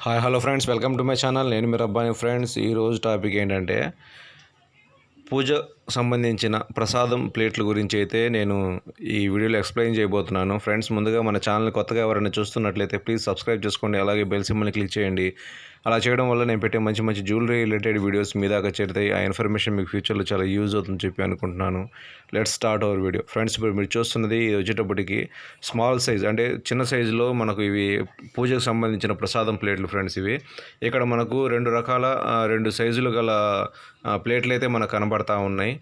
Hi hello friends, welcome to my channel. నేను మీ Rabbani. Friends, ఈరోజు topic ఏంటంటే పూజ సంబంధించిన ప్రసాదం ప్లేట్ల గురించి అయితే నేను ఈ వీడియోలో ఎక్స్ప్లెయిన్ చేయబోతున్నాను. ఫ్రెండ్స్, ముందుగా మన ఛానల్ కొత్తగా ఎవరైనా చూస్తున్నట్లయితే ప్లీజ్ సబ్స్క్రైబ్ చేసుకోండి, అలాగే బెల్ సింబల్ని క్లిక్ చేయండి. అలా చేయడం వల్ల నేను పెట్టే మంచి మంచి జ్యువెలరీ రిలేటెడ్ వీడియోస్ మీ దాకా చేరుతాయి. ఆ ఇన్ఫర్మేషన్ మీకు ఫ్యూచర్లో చాలా యూజ్ అవుతుందని చెప్పి అనుకుంటున్నాను. Let's start our video. Friends, ఇప్పుడు మీరు చూస్తున్నది ఇది వచ్చేటప్పటికి స్మాల్ సైజ్, అంటే చిన్న సైజులో మనకు ఇవి పూజకు సంబంధించిన ప్రసాదం ప్లేట్లు. ఫ్రెండ్స్, ఇవి ఇక్కడ మనకు రెండు రకాల రెండు సైజులు గల ప్లేట్లు అయితే మనకు కనబడతా ఉన్నాయి.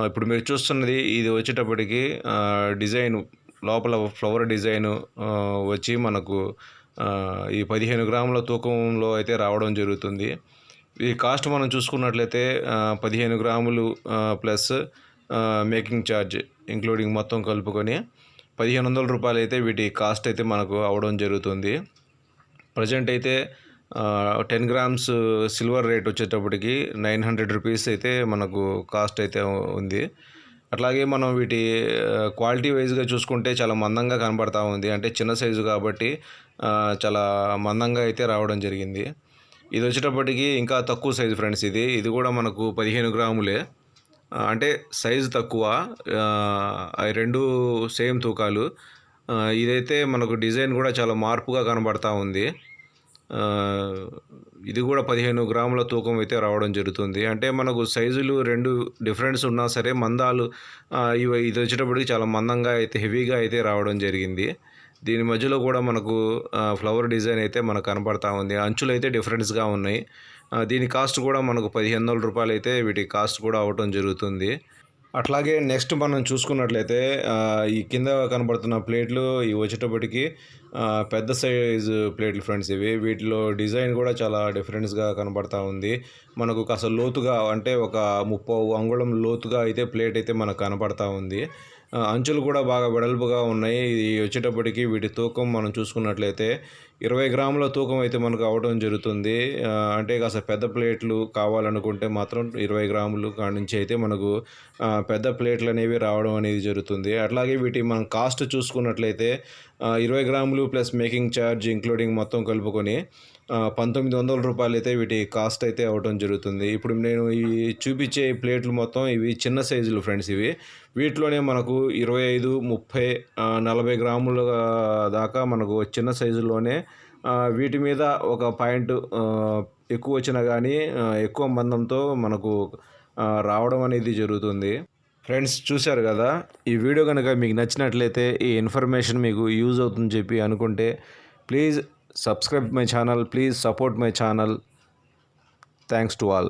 ఇప్పుడు మీరు చూస్తున్నది ఇది వచ్చేటప్పటికి డిజైన్ లోపల ఫ్లవర్ డిజైన్ వచ్చి మనకు ఈ 15 గ్రాముల తూకంలో అయితే రావడం జరుగుతుంది. ఈ కాస్ట్ మనం చూసుకున్నట్లయితే 15 గ్రాములు ప్లస్ మేకింగ్ ఛార్జ్ ఇంక్లూడింగ్ మొత్తం కలుపుకొని 1500 రూపాయలు అయితే వీటి కాస్ట్ అయితే మనకు అవడం జరుగుతుంది. ప్రజెంట్ అయితే 10 గ్రామ్స్ సిల్వర్ రేట్ వచ్చేటప్పటికి 900 రూపీస్ అయితే మనకు కాస్ట్ అయితే ఉంది. అట్లాగే మనం వీటి క్వాలిటీ వైజ్గా చూసుకుంటే చాలా మందంగా కనబడతా ఉంది. అంటే చిన్న సైజు కాబట్టి చాలా మందంగా అయితే రావడం జరిగింది. ఇది వచ్చేటప్పటికి ఇంకా తక్కువ సైజు ఫ్రెండ్స్. ఇది కూడా మనకు 15 గ్రాములే, అంటే సైజు తక్కువ. అవి రెండు సేమ్ తూకాలు. ఇదైతే మనకు డిజైన్ కూడా చాలా మార్పుగా కనబడతా ఉంది. ఇది కూడా 15 గ్రాముల తూకం అయితే రావడం జరుగుతుంది. అంటే మనకు సైజులు రెండు డిఫరెన్స్ ఉన్నా సరే మందాలు ఇది వచ్చేటప్పటికి చాలా మందంగా అయితే హెవీగా అయితే రావడం జరిగింది. దీని మధ్యలో కూడా మనకు ఫ్లవర్ డిజైన్ అయితే మనకు కనపడతా ఉంది. అంచులు అయితే డిఫరెన్స్గా ఉన్నాయి. దీని కాస్ట్ కూడా మనకు 1500 రూపాయలు అయితే వీటి కాస్ట్ కూడా అవటం జరుగుతుంది. అట్లాగే నెక్స్ట్ మనం చూసుకున్నట్లయితే ఈ కింద కనబడుతున్న ప్లేట్లు ఇవి వచ్చేటప్పటికి పెద్ద సైజు ప్లేట్లు ఫ్రెండ్స్. వీటిలో డిజైన్ కూడా చాలా డిఫరెన్స్గా కనబడతా ఉంది. మనకు కాస్త లోతుగా, అంటే ఒక 30 అంగుళం లోతుగా అయితే ప్లేట్ అయితే మనకు కనపడతా ఉంది. అంచులు కూడా బాగా వెడల్పుగా ఉన్నాయి. ఇది వచ్చేటప్పటికి వీటి తూకం మనం చూసుకున్నట్లయితే 20 గ్రాముల తూకం అయితే మనకు అవడం జరుగుతుంది. అంటే కాస్త పెద్ద ప్లేట్లు కావాలనుకుంటే మాత్రం 20 గ్రాములు కాడి నుంచి అయితే మనకు పెద్ద ప్లేట్లు అనేవి రావడం అనేది జరుగుతుంది. అట్లాగే వీటి మనం కాస్ట్ చూసుకున్నట్లయితే 20 గ్రాములు ప్లస్ మేకింగ్ ఛార్జ్ ఇంక్లూడింగ్ మొత్తం కలుపుకొని 1900 రూపాయలు అయితే వీటి కాస్ట్ అయితే అవ్వడం జరుగుతుంది. ఇప్పుడు నేను ఈ చూపించే ప్లేట్లు మొత్తం ఇవి చిన్న సైజులు ఫ్రెండ్స్. వీటిలోనే మనకు 25, 30, 40 గ్రాముల దాకా మనకు చిన్న సైజుల్లోనే వీటి మీద ఒక పాయింట్ ఎక్కువ వచ్చినా కానీ ఎక్కువ మందంతో మనకు రావడం అనేది జరుగుతుంది. ఫ్రెండ్స్, చూశారు కదా, ఈ వీడియో కనుక మీకు నచ్చినట్లయితే, ఈ ఇన్ఫర్మేషన్ మీకు యూజ్ అవుతుందని చెప్పి అనుకుంటే please subscribe my channel, please support my channel. Thanks to all.